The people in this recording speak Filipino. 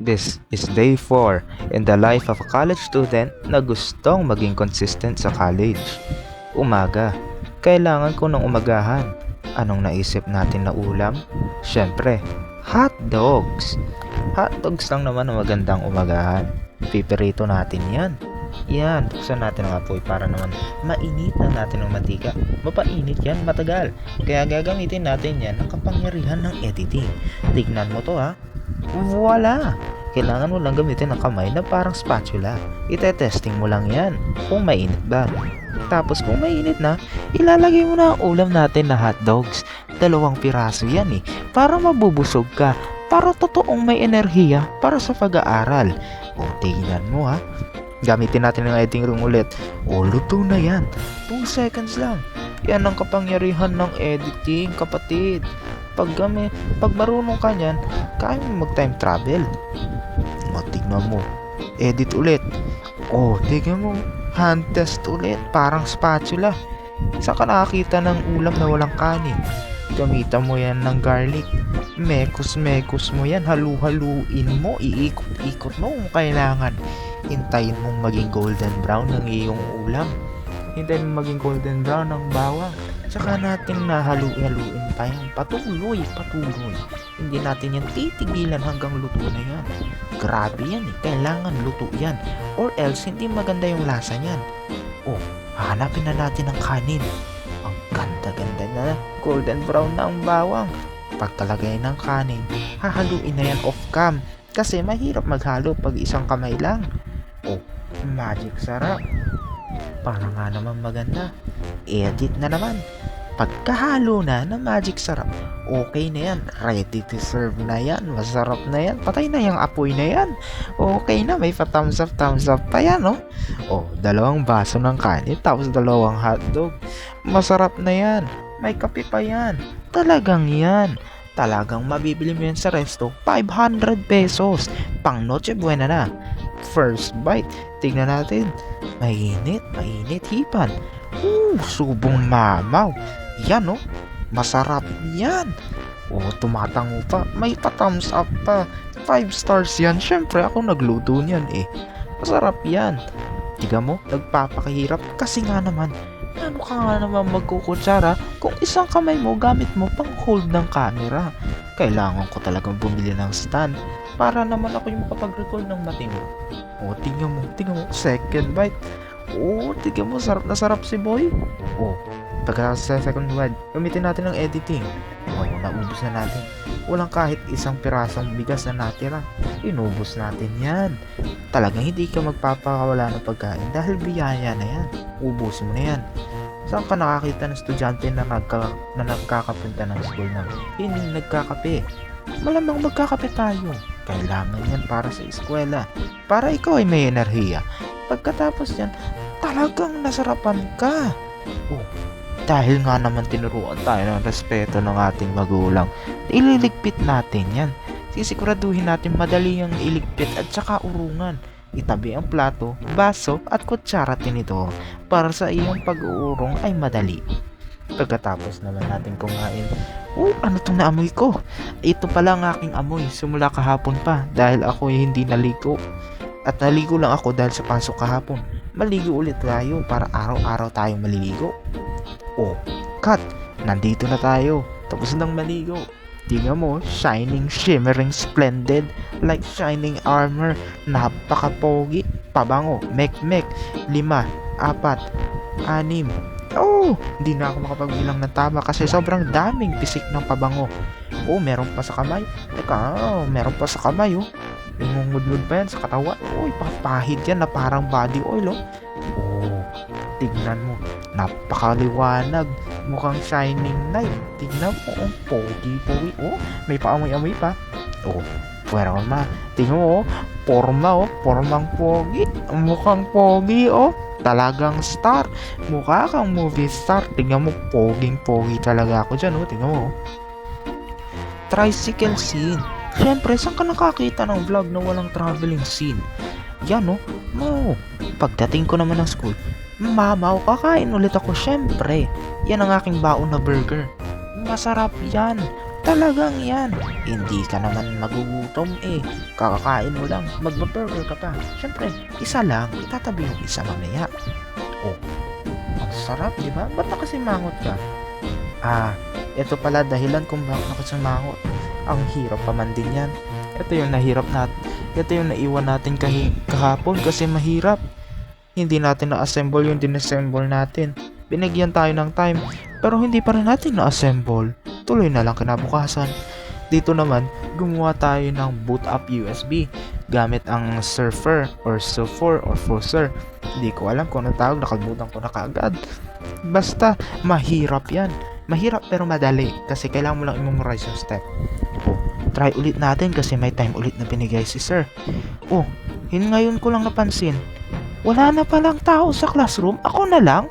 This is day 4 in the life of a college student na gustong maging consistent sa college. Umaga. Kailangan ko ng umagahan. Anong naisip natin na ulam? Siyempre, hot dogs. Hot dogs lang naman ang magandang umagahan. Pipirito natin yan. Yan, buksan natin ang apoy para naman mainit na natin ang mantika. Mapainit yan, matagal. Kaya gagamitin natin yan ang kapangyarihan ng editing. Tignan mo to ha. Voila! Kailangan mo lang gamitin ang kamay na parang spatula. Ite-testing mo lang yan kung mainit ba. Tapos kung mainit na, ilalagay mo na ang ulam natin na hotdogs. 2 piraso yan para mabubusog ka. Para totoong may enerhiya para sa pag-aaral. O tingnan mo ha. Gamitin natin ang editing room ulit. O luto na yan. 2 seconds lang. Yan ang kapangyarihan ng editing, kapatid. Pag marunong ka niyan, kaya mo mag-time travel. O, tignan mo. Edit ulit. O, tignan mo. Hand test ulit. Parang spatula. Saan ka nakakita ng ulam na walang kanin? Gamitan mo yan ng garlic. Mekos mo yan. Halu-haluin mo. Iikot-ikot mo kung kailangan. Hintayin mong maging golden brown ng iyong ulam. Hintayin mong maging golden brown ng bawang. Tsaka natin nahalu-haluin pa yan. Patuloy. Hindi natin yan titigilan hanggang luto na yan. Grabe yan Kailangan luto yan. Or else, hindi maganda yung lasa niyan. Oh, hanapin na natin ang kanin. Ang ganda-ganda na. Golden brown na ang bawang. Pagkalagay ng kanin, hahaluin na yan off cam. Kasi mahirap maghalo pag isang kamay lang. Oh, magic sarap. Para nga naman maganda. Edit na naman. Pagkahalo na ng magic sarap, okay na yan. Ready to serve na yan. Masarap na yan. Patay na yung apoy na yan. Okay na. May pa-thumbs up pa yan, no? Oh, 2 baso ng kanin tapos 2 hotdog. Masarap na yan. May kape pa yan. Talagang yan. Talagang mabibili mo yan sa resto. 500 pesos. Pang Noche Buena na. First bite. Tignan natin. Mainit hipan. Subong mamaw. Yan masarap yan. Tumatango pa. May pa-thumbs up pa. 5 stars yan. Syempre ako nagluto niyan Masarap yan. Tiga mo, nagpapakahirap kasi nga naman ano ka nga naman magkukutsara kung isang kamay mo gamit mo pang hold ng camera. Kailangan ko talagang bumili ng stand para naman ako yung makapag-record ng matino. Tingnan mo, second bite. Tingnan mo, sarap na sarap si boy. Pagkatapos sa second bite, gamitin natin ng editing. Naubos na natin. Walang kahit isang pirasong bigas na natira. Inubos natin yan. Talagang hindi ka magpapakawala ng pagkain dahil biyaya na yan. Ubus mo na yan. Saan ka nakakita ng estudyante na nagkakapunta ng school na hindi nagkakape? Malamang magkakape tayo. Kailangan yan para sa eskwela. Para ikaw ay may enerhiya. Pagkatapos yan, talagang nasarapan ka. Dahil nga naman tinuruan tayo ng respeto ng ating magulang, ililigpit natin yan. Sisiguraduhin natin madali ang iligpit at saka urungan. Itabi ang plato, baso at kutsara tinidor para sa iyong pag-uurong ay madali. Pagkatapos naman natin kumain, ano itong naamoy ko? Ito pala ang aking amoy simula kahapon pa dahil ako ay hindi naligo. At naligo lang ako dahil sa pasok kahapon. Maligo ulit tayo para araw-araw tayong maliligo. Cut! Nandito na tayo. Tapos nang maligo. Tingnan mo, shining, shimmering, splendid, like shining armor. Napaka-pogi. Pabango, mek-mek. 5, 4, 6. Hindi na ako makapagbilang ng tama kasi sobrang daming pisik ng pabango. Meron pa sa kamay. Teka, meron pa sa kamay Ingungudlod pa yan sa katawan. Papahid yan na parang body oil tignan mo, napakaliwanag. Mukhang shining night. Tignan mo, pogi-pogi. May paamoy-amoy pa. Pwera ma. Tignan mo, formang pogi. Mukhang pogi, talagang star. Mukha kang movie star. Tignan mo, poging-pogi talaga ako dyan, tignan mo. Tricycle scene. Siyempre, saan ka nakakita ng vlog na walang traveling scene? Yan, pagdating ko naman ng school, mamaw, kakain ulit ako. Siyempre, yan ang aking baon na burger. Masarap yan. Talagang yan. Hindi ka naman magugutom eh. Kakakain mo lang. Magbaburger ka pa. Siyempre, isa lang. Itatabi yung isa mamaya. Oh, ang sarap, di ba? Ba't nakasimangot ka? Ito pala dahilan kung bakit nakasimangot. Ang hirap pa man din yan. Ito yung nahirap natin. Ito yung naiwan natin kahapon kasi mahirap. Hindi natin na-assemble yung dinassemble natin. Binigyan tayo ng time, pero hindi pa rin natin na-assemble. Tuloy na lang kinabukasan. Dito naman, gumawa tayo ng boot up USB gamit ang Surfer or Sulfur or Fusser. Hindi ko alam kung anong tawag, nakalimutan ko na kaagad. Basta, mahirap yan. Mahirap pero madali kasi kailangan mo lang i-memorize yung step. Try ulit natin kasi may time ulit na binigay si Sir. Ngayon ko lang napansin. Wala na palang tao sa classroom, ako na lang.